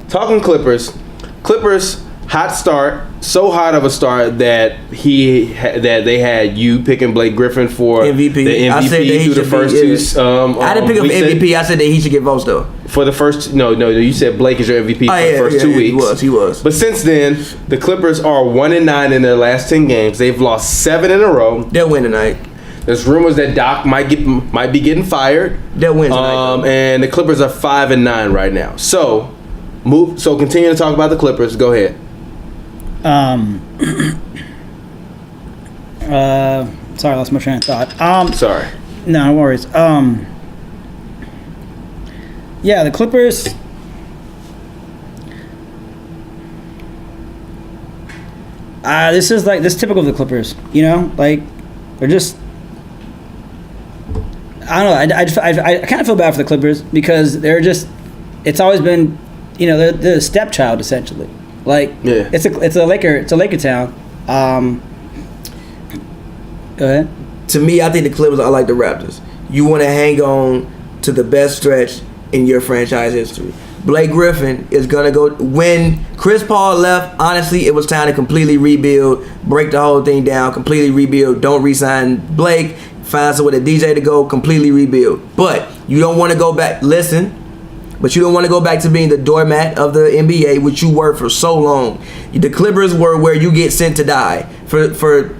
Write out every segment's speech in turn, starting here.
talking Clippers. Clippers hot start, so hot of a start that they had you picking Blake Griffin for MVP. The MVP I said that he through the should first be, two. I didn't pick up MVP. I said that he should get votes though. For the first no, you said Blake is your MVP for the first 2 weeks. He was. But since then, the Clippers are 1-9 in their last 10 games. They've lost 7 in a row. They'll win tonight. There's rumors that Doc might be getting fired. They'll win tonight. And the Clippers are 5-9 right now. So continue to talk about the Clippers. Go ahead. Sorry, I lost my train of thought. Sorry. No worries. Yeah, the Clippers. This is typical of the Clippers. You know, like they're just. I don't know. I kind of feel bad for the Clippers because they're just. It's always been, you know, they're the stepchild essentially. Like it's a Laker town. Go ahead. To me, I think the Clippers are like the Raptors. You want to hang on to the best stretch in your franchise history. Blake Griffin is gonna go. When Chris Paul left, honestly, it was time to completely rebuild, break the whole thing down, completely rebuild. Don't re-sign Blake. Find someone with a DJ to go, completely rebuild. But you don't want to go back. Listen. But you don't want to go back to being the doormat of the NBA, which you were for so long. The Clippers were where you get sent to die for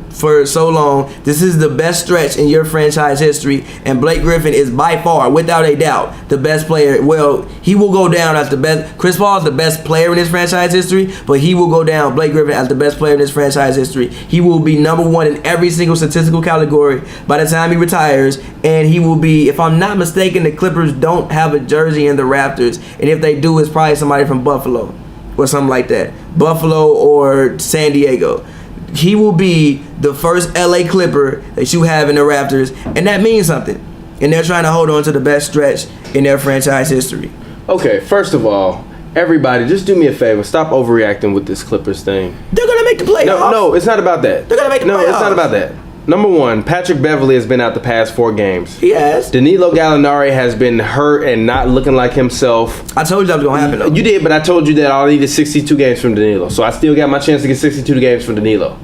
so long. This is the best stretch in your franchise history, and Blake Griffin is by far, without a doubt, the best player. Well, he will go down as the best. Chris Paul is the best player in his franchise history, but he will go down, Blake Griffin, as the best player in his franchise history. He will be number one in every single statistical category by the time he retires, and he will be, if I'm not mistaken, the Clippers don't have a jersey in the Raptors, and if they do, it's probably somebody from Buffalo or something like that. Buffalo or San Diego. He will be the first LA Clipper that you have in the Raptors, and that means something. And they're trying to hold on to the best stretch in their franchise history. Okay, first of all, everybody, just do me a favor. Stop overreacting with this Clippers thing. They're going to make the playoffs. No, it's not about that. They're going to make the playoffs. No, it's not about that. Number one, Patrick Beverley has been out the past 4 games. He has. Danilo Gallinari has been hurt and not looking like himself. I told you that was going to happen, though. You did, but I told you that I needed 62 games from Danilo. So I still got my chance to get 62 games from Danilo.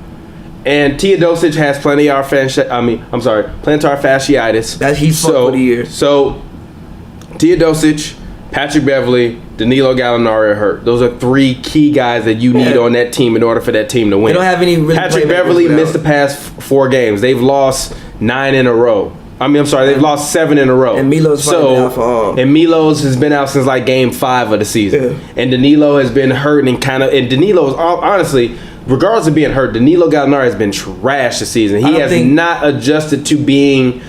And Teodosic has plantar fasciitis. That he's fucked for the year. So Teodosic, Patrick Beverley, Danilo Gallinari are hurt. Those are 3 key guys that you need on that team in order for that team to win. They don't have any really Patrick Beverley missed the past 4 games. They've lost 9 in a row. They've lost 7 in a row. And Milo's out for all. And Milo's has been out since like game 5 of the season. Yeah. And Danilo has been hurt and Danilo is honestly, regardless of being hurt, Danilo Gallinari has been trash this season. He has not adjusted to becoming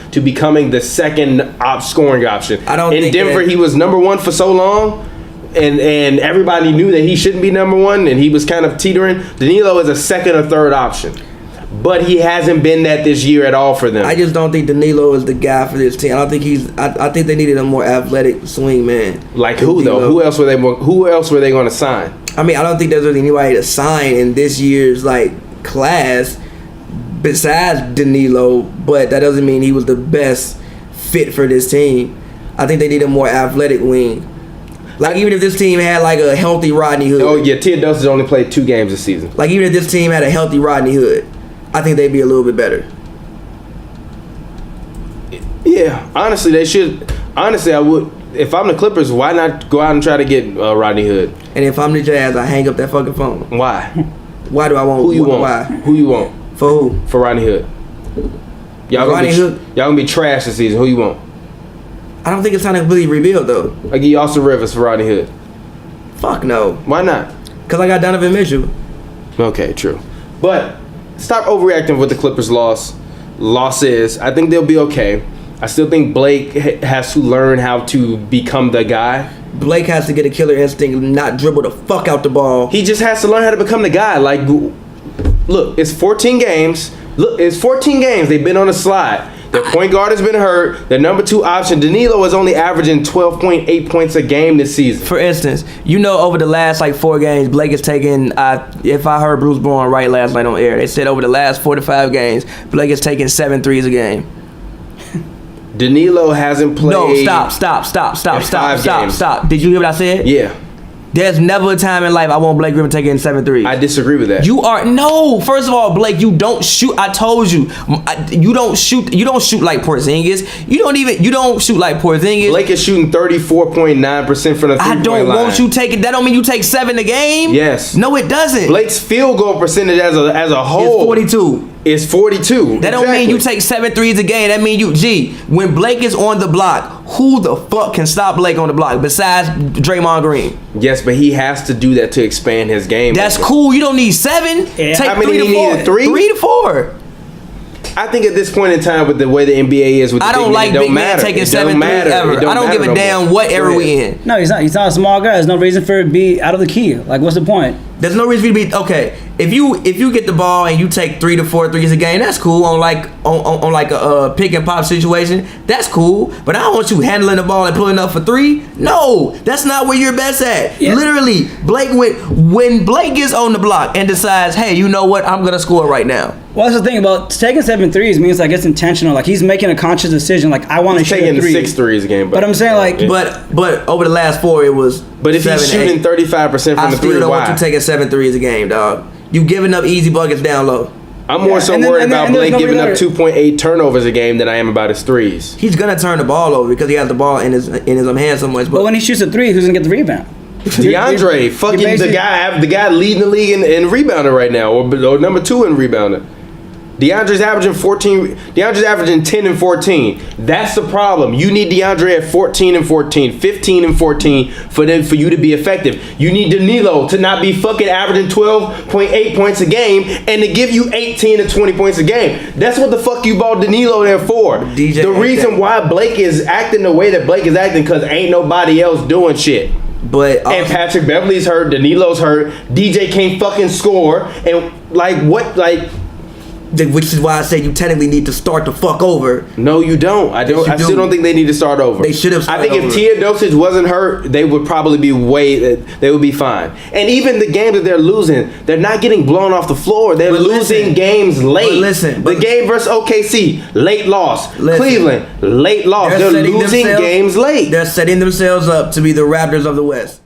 the second scoring option. In Denver, he was number 1 for so long, and everybody knew that he shouldn't be number 1, and he was kind of teetering. Danilo is a second or third option, but he hasn't been that this year at all for them. I just don't think Danilo is the guy for this team. I don't think I think they needed a more athletic swing man. Like who though? Who else were they going to sign? I mean, I don't think there's really anybody to sign in this year's class besides Danilo, but that doesn't mean he was the best fit for this team. I think they need a more athletic wing. Even if this team had a healthy Rodney Hood. Oh yeah, Teodosic only played 2 games this season. Even if this team had a healthy Rodney Hood, I think they'd be a little bit better. Yeah, honestly, they should. Honestly, I would. If I'm the Clippers, why not go out and try to get Rodney Hood? And if I'm the Jazz, I hang up that fucking phone. Why? Why do I want? Who you want? Why? Who you want? For who? For Rodney Hood. Y'all gonna be trash this season. Who you want? I don't think it's time to really rebuild though. I give you Austin Rivers for Rodney Hood. Fuck no. Why not? Because I got Donovan Mitchell. Okay, true. But stop overreacting with the Clippers' losses. I think they'll be okay. I still think Blake has to learn how to become the guy. Blake has to get a killer instinct and not dribble the fuck out the ball. He just has to learn how to become the guy. Look, it's 14 games. They've been on a slide. Their point guard has been hurt. Their number 2 option, Danilo, is only averaging 12.8 points a game this season. For instance, over the last 4 games, Blake has taken, if I heard Bruce Bowen right last night on air, they said over the last 4 to 5 games, Blake has taken 7 threes a game. Danilo hasn't played. No, stop. Did you hear what I said? Yeah. There's never a time in life I want Blake Griffin taking 7 threes. I disagree with that. You are no. First of all, Blake, you don't shoot. I told you, you don't shoot. You don't shoot like Porzingis. You don't shoot like Porzingis. Blake is shooting 34.9% from the 3-point line. I don't want you take it. That don't mean you take 7 a game. Yes. No, it doesn't. Blake's field goal percentage as a whole is 42. It's 42. That don't mean you take 7 threes a game. That mean when Blake is on the block, who the fuck can stop Blake on the block besides Draymond Green? Yes, but he has to do that to expand his game. That's cool. You don't need 7. Yeah. Take How many 3 to he 4. needed? 3? 3 to 4. I think at this point in time, with the way the NBA is, with the I don't like big man taking 7 threes ever. I don't give a damn what era we in. No, he's not. He's not a small guy. There's no reason for it to be out of the key. Like, what's the point? There's no reason for you to be okay. If you get the ball and you take 3 to 4 threes a game, that's cool. On like a pick and pop situation, that's cool. But I don't want you handling the ball and pulling up for 3. No, that's not where you're best at. Yeah. Literally, when Blake gets on the block and decides, hey, you know what, I'm gonna score right now. Well, that's the thing about taking 7 threes means like it's intentional. Like he's making a conscious decision. Like I want to shoot taking a 3. 6 threes a game. But I'm saying like, But over the last 4, it was. But if 7, he's shooting 8. 35% from I the 3, still don't want why? you taking 7 threes a game, dog. You giving up easy buckets down low. I'm more so worried about Blake giving up 2.8 turnovers a game than I am about his threes. He's gonna turn the ball over because he has the ball in his hand so much. but when he shoots a 3, who's gonna get the rebound? DeAndre, fucking the guy leading the league in rebounder right now, or number 2 in rebounder. DeAndre's averaging 14. DeAndre's averaging 10 and 14. That's the problem. You need DeAndre at 14 and 14, 15 and 14 for you to be effective. You need Danilo to not be fucking averaging 12.8 points a game and to give you 18 to 20 points a game. That's what the fuck you bought Danilo there for. The reason why Blake is acting the way that Blake is acting because ain't nobody else doing shit. But and Patrick Beverly's hurt, Danilo's hurt, DJ can't fucking score, and which is why I say you technically need to start the fuck over. No, you don't. I still don't think they need to start over. They should have. I think if Teodosic wasn't hurt, they would probably be they would be fine. And even the games that they're losing, they're not getting blown off the floor. They're losing games late. The game versus OKC, late loss. Cleveland, late loss. They're losing games late. They're setting themselves up to be the Raptors of the West.